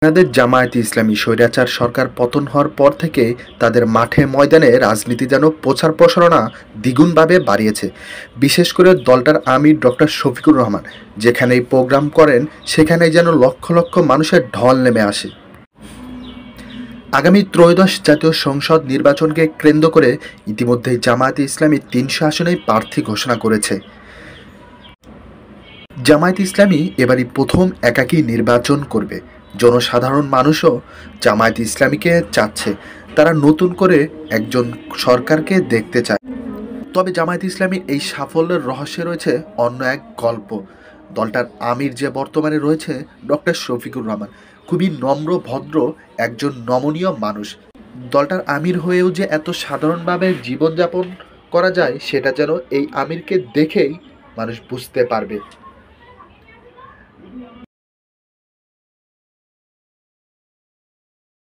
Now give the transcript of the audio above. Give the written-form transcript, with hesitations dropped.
বাংলাদেশ জামায়াতে ইসলামী স্বৈরাচার সরকার পতন হওয়ার পর থেকে তাদের মাঠে ময়দানে রাজনীতি যেন প্রচার প্রসারণা দ্বিগুণভাবে বাড়িয়েছে। বিশেষ করে দলটার আমির ডক্টর শফিকুর রহমান যেখানেই প্রোগ্রাম করেন সেখানেই যেন লক্ষ লক্ষ মানুষের ঢল নেমে আসে। আগামী ত্রয়োদশ জাতীয় সংসদ নির্বাচনকে কেন্দ্র করে ইতিমধ্যেই জামায়াতে ইসলামী ৩০০ আসনেই প্রার্থী ঘোষণা করেছে। জামায়াতে ইসলামী এবারই প্রথম একাকী নির্বাচন করবে। জনসাধারণ মানুষও জামায়াতে ইসলামীকে চাচ্ছে, তারা নতুন করে একজন সরকারকে দেখতে চায়। তবে জামায়াতে ইসলামীর এই সাফল্যের রহস্যে রয়েছে অন্য এক গল্প। দলটার আমির যে বর্তমানে রয়েছে ডক্টর শফিকুর রহমান, খুবই নম্র ভদ্র একজন নমনীয় মানুষ। দলটার আমির হয়েও যে এত সাধারণভাবে জীবনযাপন করা যায় সেটা যেন এই আমিরকে দেখেই মানুষ বুঝতে পারবে।